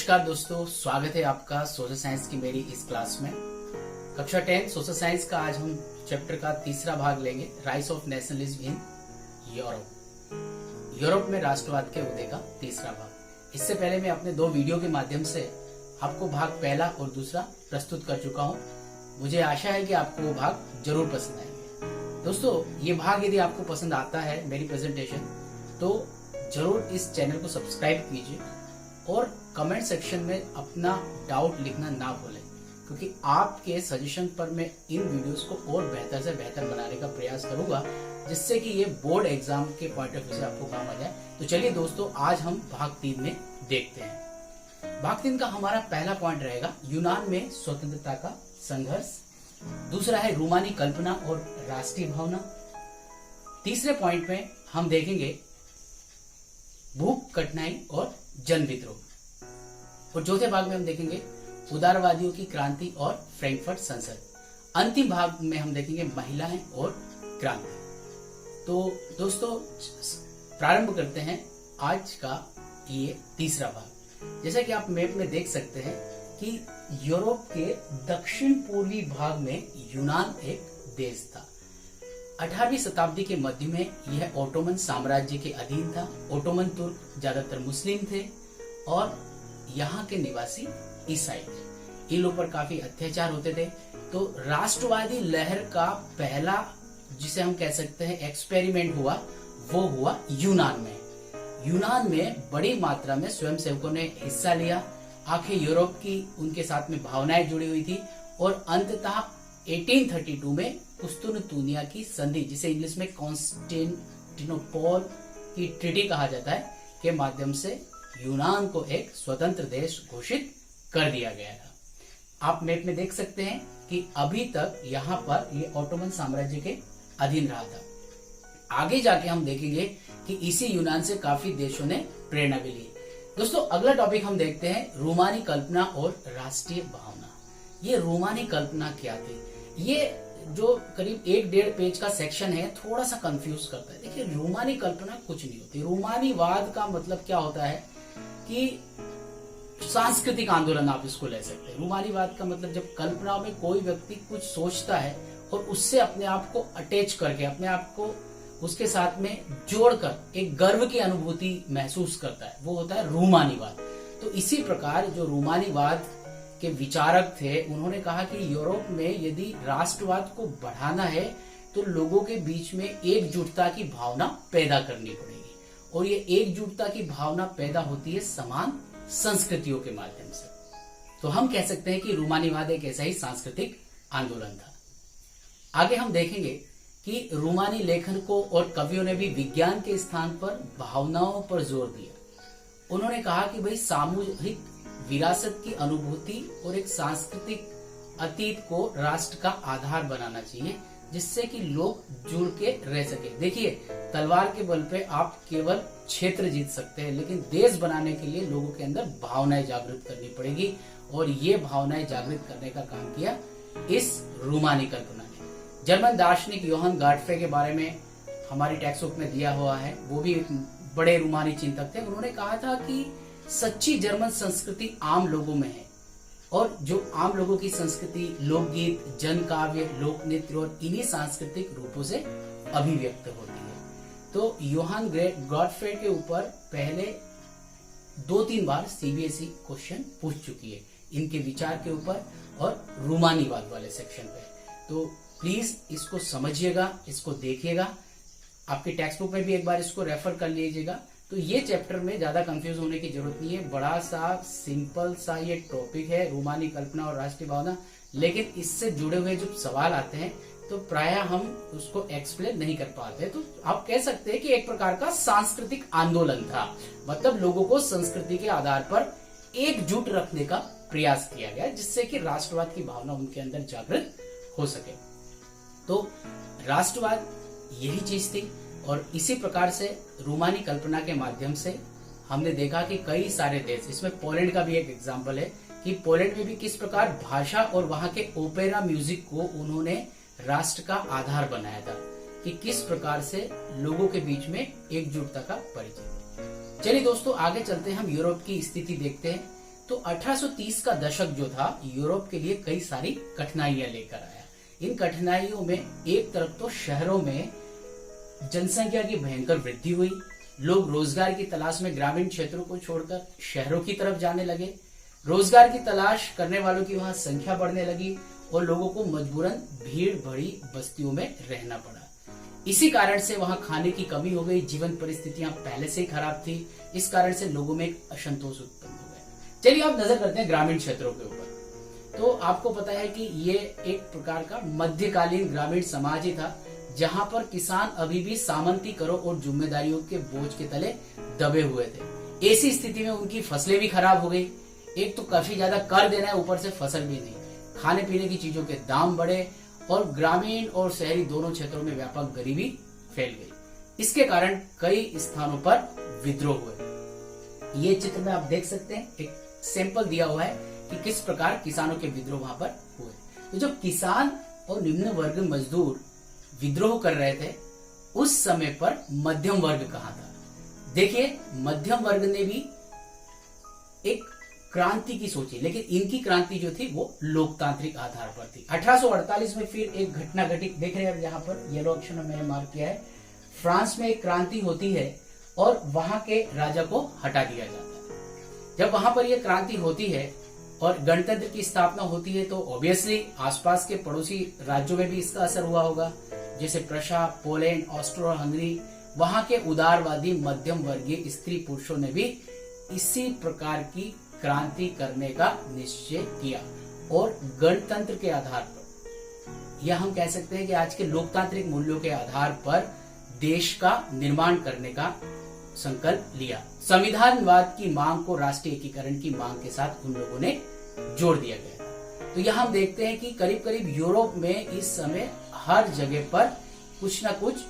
नमस्कार दोस्तों, स्वागत है आपका सोशल साइंस की मेरी इस क्लास में। कक्षा 10 सोशल साइंस का आज हम चैप्टर का तीसरा भाग लेंगे, rise of nationalism in Europe. Europe में राष्ट्रवाद के उदय का तीसरा भाग। इससे पहले मैं अपने 2 वीडियो के माध्यम से आपको भाग पहला और दूसरा प्रस्तुत कर चुका हूँ। मुझे आशा है कि आपको वो भाग जरूर पसंद आएंगे। दोस्तों, ये भाग यदि आपको पसंद आता है मेरी प्रेजेंटेशन, तो जरूर इस चैनल को सब्सक्राइब कीजिए और कमेंट सेक्शन में अपना डाउट लिखना ना भूलें, क्योंकि आपके सजेशन पर मैं इन वीडियोस को और बेहतर से बेहतर बनाने का प्रयास करूंगा, जिससे कि ये बोर्ड एग्जाम के पॉइंट ऑफ व्यू से आपको काम आ जाए। तो चलिए दोस्तों, आज हम भाग 3 में देखते हैं। भाग 3 का हमारा पहला पॉइंट रहेगा यूनान में स्वतंत्रता का संघर्ष। दूसरा है रूमानी कल्पना और राष्ट्रीय भावना। तीसरे पॉइंट में हम देखेंगे भूख, कठिनाई और जन विद्रोह। और चौथे भाग में हम देखेंगे उदारवादियों की क्रांति और फ्रैंकफर्ट संसद। अंतिम भाग में हम देखेंगे महिलाएं और क्रांति। तो दोस्तों, प्रारंभ करते हैं आज का ये तीसरा भाग। जैसा कि आप मैप में देख सकते हैं कि यूरोप के दक्षिण पूर्वी भाग में यूनान एक देश था। 18वीं शताब्दी के मध्य में यह ओटोमन साम्राज्य के अधीन था। ओटोमन तुर्क ज्यादातर मुस्लिम थे और यहाँ के निवासी ईसाई थे। इन लोगों पर काफी अत्याचार होते थे। तो राष्ट्रवादी लहर का पहला, जिसे हम कह सकते हैं, एक्सपेरिमेंट हुआ, वो हुआ यूनान में। यूनान में बड़ी मात्रा में स्वयंसेवकों ने हिस्सा लिया। आखिर यूरोप की उनके साथ में भावनाएं जुड़ी हुई थी और अंततः 1832 में कुस्तुनतुनिया की संधि, जिसे इंग्लिश में कॉन्स्टेंटिनोपल की ट्रीटी कहा जाता है, के माध्यम से यूनान को एक स्वतंत्र देश घोषित कर दिया गया था। आप मैप में देख सकते हैं कि अभी तक यहाँ पर ये ओटोमन साम्राज्य के अधीन रहा था। आगे जाके हम देखेंगे कि इसी यूनान से काफी देशों ने प्रेरणा भी ली। दोस्तों, अगला टॉपिक हम देखते हैं रोमानी कल्पना और राष्ट्रीय भावना। ये रोमानी कल्पना क्या थी? ये जो करीब 1-1.5 पेज का सेक्शन है, थोड़ा सा कंफ्यूज करता है। देखिए, रोमानी कल्पना कुछ नहीं होती। रोमानीवाद का मतलब क्या होता है कि सांस्कृतिक आंदोलन, आप इसको ले सकते हैं। रोमानीवाद का मतलब जब कल्पना में कोई व्यक्ति कुछ सोचता है और उससे अपने आप को अटैच करके, अपने आप को उसके साथ में जोड़कर एक गर्व की अनुभूति महसूस करता है, वो होता है रोमानीवाद। तो इसी प्रकार जो रोमानीवाद के विचारक थे, उन्होंने कहा कि यूरोप में यदि राष्ट्रवाद को बढ़ाना है तो लोगों के बीच में एकजुटता की भावना पैदा करनी पड़ेगी। और ये एकजुटता की भावना पैदा होती है समान संस्कृतियों के माध्यम से। तो हम कह सकते हैं कि रोमानीवाद एक ऐसा ही सांस्कृतिक आंदोलन था। आगे हम देखेंगे कि रोमानी लेखकों और कवियों ने भी विज्ञान के स्थान पर भावनाओं पर जोर दिया। उन्होंने कहा कि भाई सामूहिक विरासत की अनुभूति और एक सांस्कृतिक अतीत को राष्ट्र का आधार बनाना चाहिए, जिससे कि लोग जुड़ के रह सके। देखिए, तलवार के बल पे आप केवल क्षेत्र जीत सकते हैं, लेकिन देश बनाने के लिए लोगों के अंदर भावनाएं जागृत करनी पड़ेगी। और ये भावनाएं जागृत करने का काम किया इस रोमानी कल्पना ने। जर्मन दार्शनिक योहान गॉटफ्रे के बारे में हमारी टेक्स्ट बुक में दिया हुआ है। वो भी एक बड़े रोमानी चिंतक थे। उन्होंने कहा था कि सच्ची जर्मन संस्कृति आम लोगों में है, और जो आम लोगों की संस्कृति लोकगीत, जन काव्य, लोक नृत्य और इन्हीं सांस्कृतिक रूपों से अभिव्यक्त होती है। तो योहान गॉटफ्रे के ऊपर पहले 2-3 बार सीबीएसई क्वेश्चन पूछ चुकी है इनके विचार के ऊपर और रोमानीवाद वाले सेक्शन पे। तो प्लीज इसको समझिएगा, इसको देखिएगा। आपकी टेक्स्ट बुक में भी एक बार इसको रेफर कर लीजिएगा। तो ये चैप्टर में ज्यादा कंफ्यूज होने की जरूरत नहीं है। बड़ा सा सिंपल सा ये टॉपिक है, रोमानी कल्पना और राष्ट्रीय भावना। लेकिन इससे जुड़े हुए जो सवाल आते हैं तो प्रायः हम उसको एक्सप्लेन नहीं कर पाते। तो आप कह सकते हैं कि एक प्रकार का सांस्कृतिक आंदोलन था। मतलब लोगों को संस्कृति के आधार पर एकजुट रखने का प्रयास किया गया, जिससे कि राष्ट्रवाद की भावना उनके अंदर जागृत हो सके। तो राष्ट्रवाद यही चीज थी। और इसी प्रकार से रोमानी कल्पना के माध्यम से हमने देखा कि कई सारे देश, इसमें पोलैंड का भी एक एग्जाम्पल है कि पोलैंड में भी किस प्रकार भाषा और वहां के ओपेरा म्यूजिक को उन्होंने राष्ट्र का आधार बनाया था, कि किस प्रकार से लोगों के बीच में एकजुटता का परिचय। चलिए दोस्तों, आगे चलते हैं, हम यूरोप की स्थिति देखते हैं। तो 1830 का दशक जो था यूरोप के लिए कई सारी कठिनाइयां लेकर आया। इन कठिनाइयों में एक तरफ तो शहरों में जनसंख्या की भयंकर वृद्धि हुई, लोग रोजगार की तलाश में ग्रामीण क्षेत्रों को छोड़कर शहरों की तरफ जाने लगे, रोजगार की तलाश करने वालों की वहां संख्या बढ़ने लगी और लोगों को मजबूरन भीड़ भरी बस्तियों में रहना पड़ा। इसी कारण से वहां खाने की कमी हो गई, जीवन परिस्थितियां पहले से ही खराब थी, इस कारण से लोगों में एक असंतोष उत्पन्न हो गया। चलिए अब नजर करते हैं ग्रामीण क्षेत्रों के ऊपर। तो आपको पता है कि ये एक प्रकार का मध्यकालीन ग्रामीण समाज ही था, जहां पर किसान अभी भी सामंती करों और जिम्मेदारियों के बोझ के तले दबे हुए थे। ऐसी स्थिति में उनकी फसलें भी खराब हो गई। एक तो काफी ज्यादा कर देना है, ऊपर से फसल भी नहीं, खाने पीने की चीजों के दाम बढ़े और ग्रामीण और शहरी दोनों क्षेत्रों में व्यापक गरीबी फैल गई। इसके कारण कई स्थानों पर विद्रोह हुए। ये चित्र में आप देख सकते हैं, एक सैंपल दिया हुआ है कि किस प्रकार किसानों के विद्रोह वहां पर हुए। तो जब किसान और निम्न वर्ग मजदूर विद्रोह कर रहे थे, उस समय पर मध्यम वर्ग कहां था? देखिए, मध्यम वर्ग ने भी एक क्रांति की सोची, लेकिन इनकी क्रांति जो थी वो लोकतांत्रिक आधार पर थी। 1848 में फिर एक घटना घटी, देख रहे हैं यहाँ पर येलो अक्षर में मैंने मार्क किया है। फ्रांस में एक क्रांति होती है और वहां के राजा को हटा दिया जाता है। जब वहां पर यह क्रांति होती है और गणतंत्र की स्थापना होती है, तो ऑब्वियसली आसपास के पड़ोसी राज्यों में भी इसका असर हुआ होगा, जैसे प्रशा, पोलैंड, ऑस्ट्रो हंगरी। वहां के उदारवादी मध्यम वर्गीय स्त्री पुरुषों ने भी इसी प्रकार की क्रांति करने का निश्चय किया और गणतंत्र के आधार पर, या हम कह सकते हैं कि आज के लोकतांत्रिक मूल्यों के आधार पर देश का निर्माण करने का संकल्प लिया। संविधानवाद की मांग को राष्ट्रीय एकीकरण की मांग के साथ उन लोगों ने जोड़ दिया गया। तो यहां हम देखते हैं कि करीब करीब यूरोप में इस समय हर जगह पर कुछ ना कुछ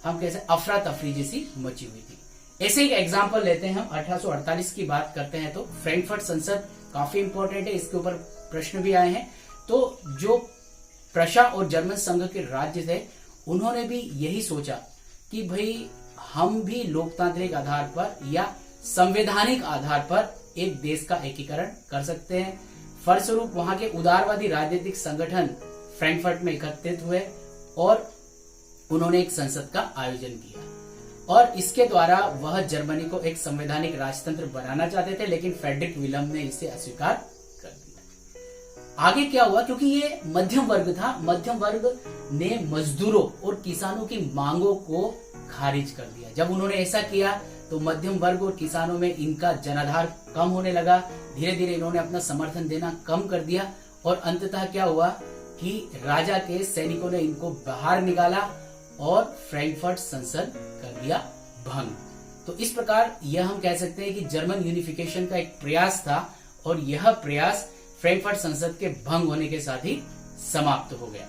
हम कैसे अफरा तफरी जैसी मची हुई थी। ऐसे एक एग्जाम्पल लेते हैं हम, 1848 की बात करते हैं तो फ्रैंकफर्ट संसद काफी इंपॉर्टेंट है, इसके ऊपर प्रश्न भी आए हैं। तो जो प्रशा और जर्मन संघ के राज्य थे, उन्होंने भी यही सोचा कि भाई हम भी लोकतांत्रिक आधार पर या संवैधानिक आधार पर एक देश का एकीकरण कर सकते हैं। फलस्वरूप वहां के उदारवादी राजनीतिक संगठन फ्रैंकफर्ट में एकत्रित हुए और उन्होंने एक संसद का आयोजन किया और इसके द्वारा वह जर्मनी को एक संवैधानिक राजतंत्र बनाना चाहते थे, लेकिन फ्रेडरिक विलम ने इसे अस्वीकार कर दिया। आगे क्या हुआ, क्योंकि ये मध्यम वर्ग था, मध्यम वर्ग ने मजदूरों और किसानों की मांगों को खारिज कर दिया। जब उन्होंने ऐसा किया तो मध्यम वर्ग और किसानों में इनका जनाधार कम होने लगा। धीरे धीरे इन्होंने अपना समर्थन देना कम कर दिया और अंततः क्या हुआ कि राजा के सैनिकों ने इनको बाहर निकाला और फ्रैंकफर्ट संसद कर दिया भंग। तो इस प्रकार यह हम कह सकते हैं कि जर्मन यूनिफिकेशन का एक प्रयास था और यह प्रयास फ्रैंकफर्ट संसद के भंग होने के साथ ही समाप्त हो गया।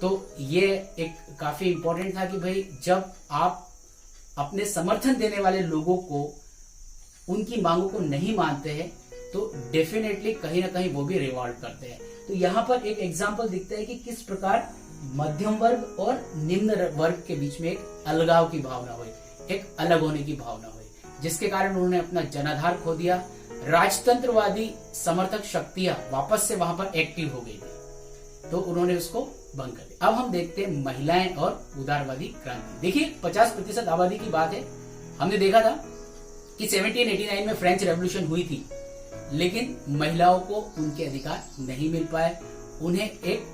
तो ये एक काफी इंपॉर्टेंट था कि भाई जब आप अपने समर्थन देने वाले लोगों को उनकी मांगों को नहीं मानते हैं तो डेफिनेटली कहीं ना कहीं वो भी रिवॉल्ट करते हैं। तो यहाँ पर एक एग्जाम्पल दिखता है कि किस प्रकार मध्यम वर्ग और निम्न वर्ग के बीच में एक अलगाव की भावना हुई, एक अलग होने की भावना हुई, जिसके कारण उन्होंने अपना जनाधार खो दिया। राजतंत्रवादी समर्थक शक्तियां वापस से वहां पर एक्टिव हो गई थी, तो उन्होंने उसको भंग कर दिया। अब हम देखते हैं महिलाएं और उदारवादी क्रांति। देखिए 50% आबादी की बात है। हमने देखा था कि 1789 में फ्रेंच रेवोल्यूशन हुई थी, लेकिन महिलाओं को उनके अधिकार नहीं मिल पाए। उन्हें एक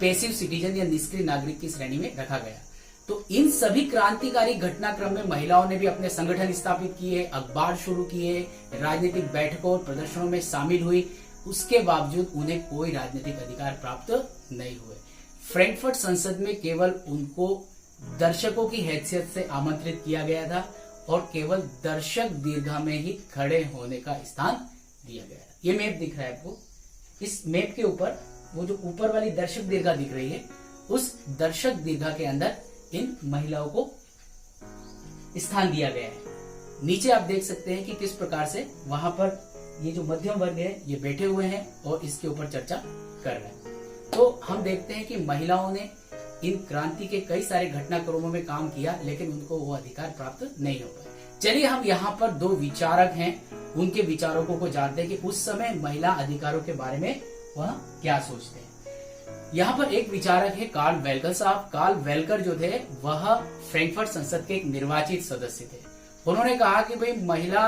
पैसिव सिटीजन या निष्क्रिय नागरिक की श्रेणी में रखा गया। तो इन सभी क्रांतिकारी घटनाक्रम में महिलाओं ने भी अपने संगठन स्थापित किए, अखबार शुरू किए, राजनीतिक बैठकों और प्रदर्शनों में शामिल हुई। उसके बावजूद उन्हें कोई राजनीतिक अधिकार प्राप्त नहीं हुए। फ्रैंकफर्ट संसद में केवल उनको दर्शकों की हैसियत से आमंत्रित किया गया था और केवल दर्शक दीर्घा में ही खड़े होने का स्थान दिया गया। ये मैप दिख रहा है आपको, इस मैप के ऊपर वो जो ऊपर वाली दर्शक दीर्घा दिख रही है, उस दर्शक दीर्घा के अंदर इन महिलाओं को स्थान दिया गया है। नीचे आप देख सकते हैं कि किस प्रकार से वहां पर ये जो मध्यम वर्ग है ये बैठे हुए हैं और इसके ऊपर चर्चा कर रहे हैं। तो हम देखते हैं कि महिलाओं ने इन क्रांति के कई सारे घटनाक्रमों में काम किया, लेकिन उनको वो अधिकार प्राप्त नहीं हो पाए। चलिए हम यहाँ पर दो विचारक हैं, उनके विचारों को जानते हैं कि उस समय महिला अधिकारों के बारे में वह क्या सोचते हैं। यहाँ पर एक विचारक है कार्ल वेल्कर साहब। कार्ल वेल्कर जो थे वह फ्रैंकफर्ट संसद के एक निर्वाचित सदस्य थे। उन्होंने कहा कि भाई महिला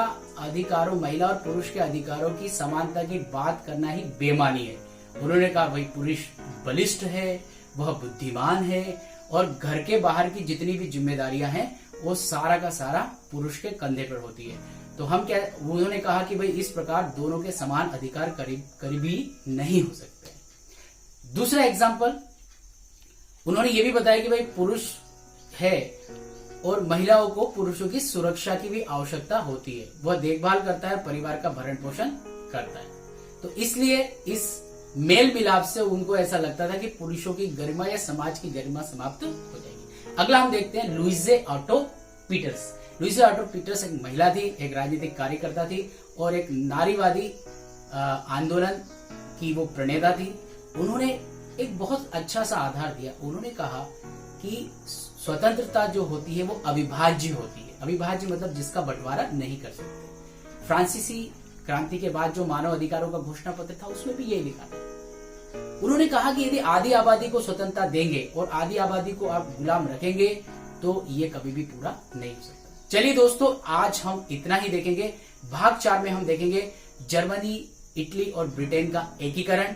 और पुरुष के अधिकारों की समानता की बात करना ही बेमानी है। उन्होंने कहा भाई पुरुष बलिष्ठ है, वह बुद्धिमान है और घर के बाहर की जितनी भी जिम्मेदारियां हैं वो सारा का सारा पुरुष के कंधे पर होती है। तो उन्होंने कहा कि भाई इस प्रकार दोनों के समान अधिकार करीबी नहीं हो सकते। दूसरा एग्जाम्पल, उन्होंने ये भी बताया कि भाई पुरुष है और महिलाओं को पुरुषों की सुरक्षा की भी आवश्यकता होती है। वह देखभाल करता है, परिवार का भरण पोषण करता है। तो इसलिए इस मेल मिलाप से उनको ऐसा लगता था कि पुरुषों की गरिमा या समाज की गरिमा समाप्त हो जाएगी। अगला हम देखते हैं लुइसे ऑटो पीटर्स। लुइसे ऑटो पीटर्स एक महिला थी, एक राजनीतिक कार्यकर्ता थी और एक नारीवादी आंदोलन की वो प्रणेता थी। उन्होंने एक बहुत अच्छा सा आधार दिया। उन्होंने कहा कि स्वतंत्रता जो होती है वो अविभाज्य होती है। अविभाज्य मतलब जिसका बंटवारा नहीं कर सकते। फ्रांसीसी क्रांति के बाद जो मानव अधिकारों का घोषणा पत्र था उसमें भी यही लिखा था। उन्होंने कहा कि यदि आधी आबादी को स्वतंत्रता देंगे और आधी आबादी को आप गुलाम रखेंगे तो ये कभी भी पूरा नहीं हो सकता। चलिए दोस्तों, आज हम इतना ही देखेंगे। भाग 4 में हम देखेंगे जर्मनी, इटली और ब्रिटेन का एकीकरण,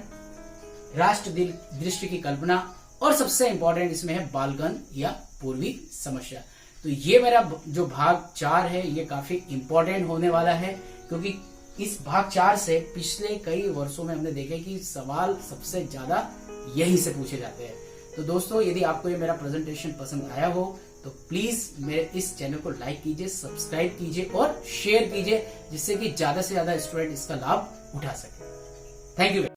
राष्ट्र दृष्टि की कल्पना और सबसे इंपॉर्टेंट इसमें है बालगन या पूर्वी समस्या। तो ये मेरा जो भाग 4 है ये काफी इंपॉर्टेंट होने वाला है, क्योंकि इस भाग 4 से पिछले कई वर्षों में हमने देखे कि सवाल सबसे ज्यादा यहीं से पूछे जाते हैं। तो दोस्तों, यदि आपको ये मेरा प्रेजेंटेशन पसंद आया हो तो प्लीज मेरे इस चैनल को लाइक कीजिए, सब्सक्राइब कीजिए और शेयर कीजिए, जिससे कि ज्यादा से ज्यादा स्टूडेंट इसका लाभ उठा सके। Thank you.